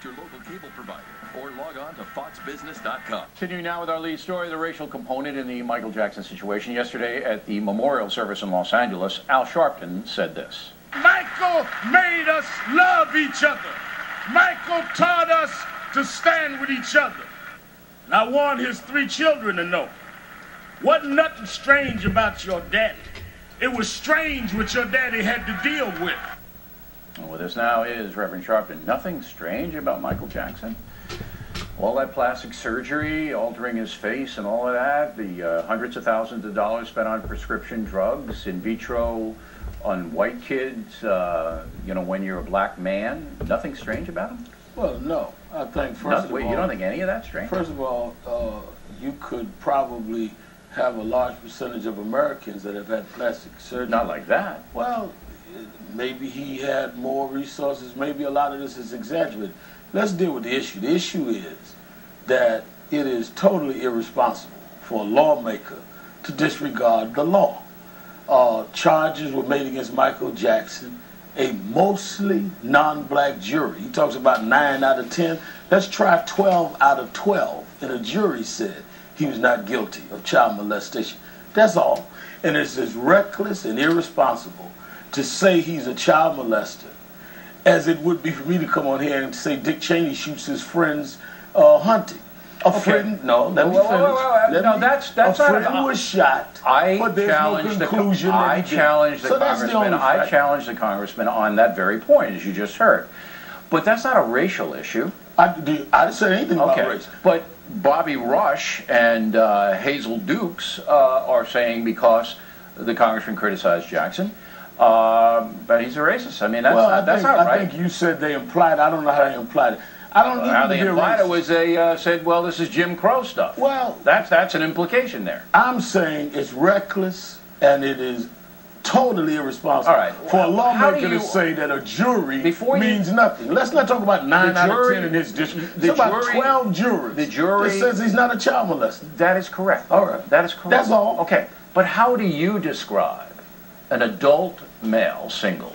your local cable provider or log on to foxbusiness.com. Continuing now with our lead story, the racial component in the Michael Jackson situation. Yesterday at the memorial service in Los Angeles, Al Sharpton said this. Michael made us love each other. Michael taught us to stand with each other. And I want his 3 children to know, wasn't nothing strange about your daddy. It was strange what your daddy had to deal with. And with us now is Reverend Sharpton. Nothing strange about Michael Jackson? All that plastic surgery, altering his face and all of that, the hundreds of thousands of dollars spent on prescription drugs, in vitro on white kids, when you're a black man. Nothing strange about him? Well, no. I think, first of all... You don't think any of that's strange? First of all, you could probably have a large percentage of Americans that have had plastic surgery. Not like that. Well, maybe he had more resources. Maybe a lot of this is exaggerated. Let's deal with the issue. The issue is that it is totally irresponsible for a lawmaker to disregard the law. Charges were made against Michael Jackson, a mostly non-black jury. He talks about 9 out of 10. Let's try 12 out of 12. And a jury said he was not guilty of child molestation. That's all. And it's as reckless and irresponsible to say he's a child molester as it would be for me to come on here and say Dick Cheney shoots his friends hunting. A friend, no, let me finish. No, that's a friend was shot, but there's no conclusion. I challenge the congressman on that very point, as you just heard. But that's not a racial issue. I didn't say anything about race. But Bobby Rush and Hazel Dukes are saying because the congressman criticized Jackson, but he's a racist. I mean, that's not right. I think you said they implied. I don't know how they implied it. I don't need how to they be implied racist. it was they said, well, this is Jim Crow stuff. Well, that's an implication there. I'm saying it's reckless and it is totally irresponsible for a lawmaker to say that a jury means nothing. Let's not talk about 9 out of 10 in his district. It's about 12 jurors. The jury that says he's not a child molester. That is correct. All right. That is correct. That's all. Okay. But how do you describe an adult male, single,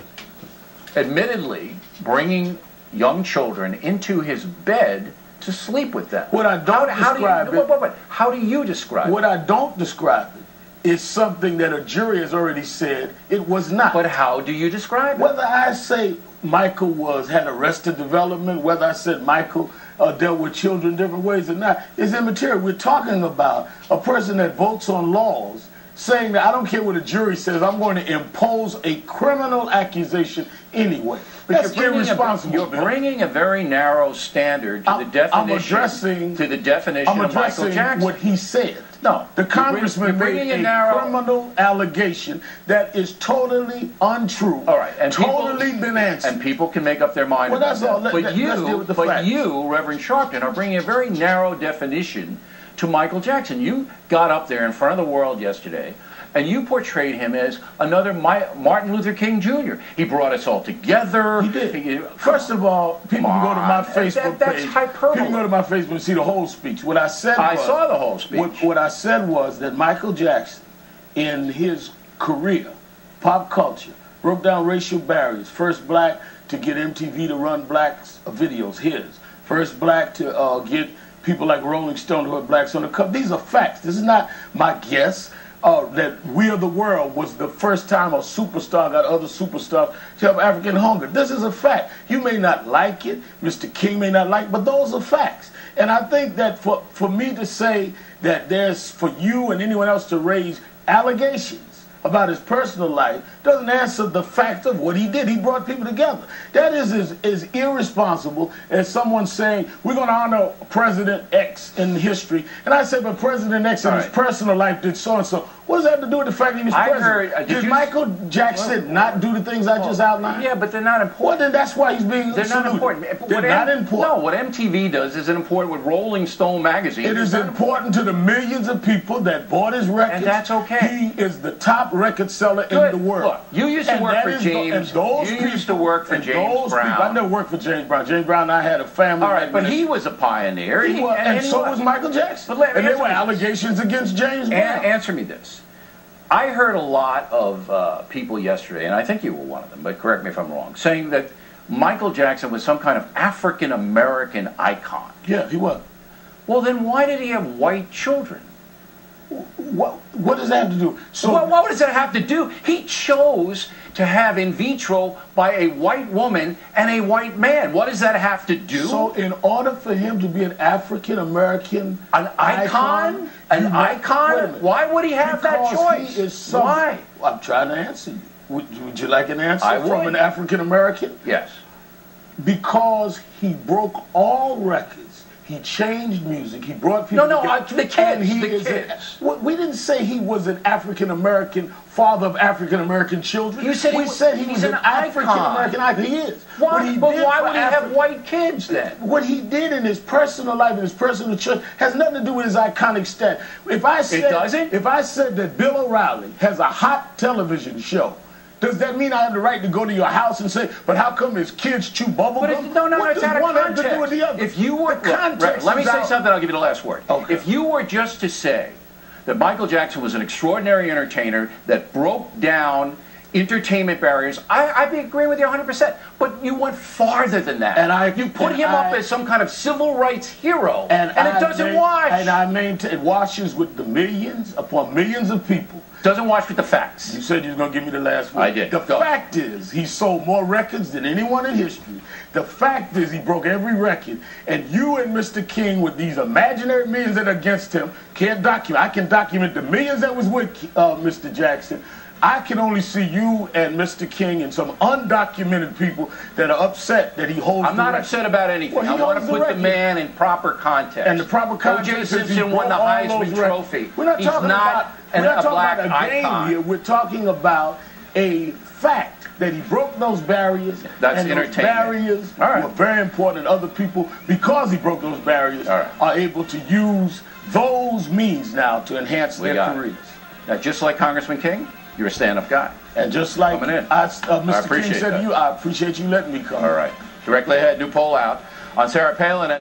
admittedly bringing young children into his bed to sleep with them? What I don't describe it. How do you describe it? What I don't describe it is something that a jury has already said it was not. But how do you describe it? Whether I say Michael had arrested development, whether I said Michael dealt with children different ways or not, is immaterial. We're talking about a person that votes on laws saying that I don't care what a jury says, I'm going to impose a criminal accusation anyway. That's irresponsible. You're bringing a very narrow standard to the definition. To the definition of Michael Jackson. What he said. No, the congressman made a criminal allegation that is totally untrue. All right, and totally been answered. And people can make up their mind. Well, that's all. But you, Reverend Sharpton, are bringing a very narrow definition to Michael Jackson. You got up there in front of the world yesterday, and you portrayed him as another Martin Luther King Jr. He brought us all together. He did. First of all, people can go to my Facebook page. Hyperbole. People can go to my Facebook and see the whole speech. What I said I saw the whole speech. What I said was that Michael Jackson, in his career, pop culture, broke down racial barriers. First black to get MTV to run black videos, his. First black to get people like Rolling Stone who had blacks on the cover. These are facts. This is not my guess. That We Are the World was the first time a superstar got other superstars to have African hunger. This is a fact. You may not like it, Mr. King may not like it, but those are facts. And I think that for me to say that there's, for you and anyone else to raise allegations about his personal life doesn't answer the fact of what he did. He brought people together. That is as irresponsible as someone saying, we're going to honor President X in history. And I said, but President X in his personal life did so-and-so. What does that have to do with the fact that he was president? Did Michael Jackson not do the things I just outlined? Yeah, but they're not important. Well, then that's why he's being They're not important. They're not important. No, what MTV does is important with Rolling Stone magazine. It is important to the millions of people that bought his records. And that's okay. He is the top record seller in the world. Look, you used to work for James. You used to work for James Brown. I never worked for James Brown. James Brown and I had a family. All right, but he was a pioneer. And so was Michael Jackson. And there were allegations against James Brown. Answer me this. I heard a lot of people yesterday, and I think you were one of them, but correct me if I'm wrong, saying that Michael Jackson was some kind of African-American icon. Yeah, he was. Well, then why did he have white children? What does that have to do? So what does that have to do? He chose to have in vitro by a white woman and a white man. What does that have to do? So in order for him to be an African-American icon? An icon? Why would he have that choice? He is why? I'm trying to answer you. Would you like an answer from an African-American? Yes. Because he broke all records. He changed music. He brought people together. The kids. We didn't say he was an African-American father of African-American children. You said we said he was an African-American icon. He is. Why? But why would he have white kids then? What he did in his personal life, in his personal church, has nothing to do with his iconic status. If I said that Bill O'Reilly has a hot television show, does that mean I have the right to go to your house and say, but how come his kids chew bubble gum? No, it's out of one context. have to do with the other? If you were, let me say something, I'll give you the last word. Okay. If you were just to say that Michael Jackson was an extraordinary entertainer that broke down entertainment barriers, I'd be agreeing with you 100%. But you went farther than that. And you put him up as some kind of civil rights hero, and it doesn't wash. And I maintain it washes with the millions upon millions of people. Doesn't wash with the facts. You said you were going to give me the last word. I did. The fact is, he sold more records than anyone in history. The fact is, he broke every record. And you and Mr. King, with these imaginary millions that are against him, can't document. I can document the millions that was with Mr. Jackson. I can only see you and Mr. King and some undocumented people that are upset that he holds. I'm not upset about anything. Well, I want to put the man in proper context. And the proper context. O.J. Simpson won the Heisman Trophy. We're not talking about a game here. We're talking about a fact that he broke those barriers. That's and entertainment. Those barriers were very important. Other people, because he broke those barriers, are able to use those means now to enhance their careers. Now, just like Congressman King, you're a stand-up guy. And just like Mr. King said to you, I appreciate you letting me come. All right. Directly ahead, new poll out on Sarah Palin.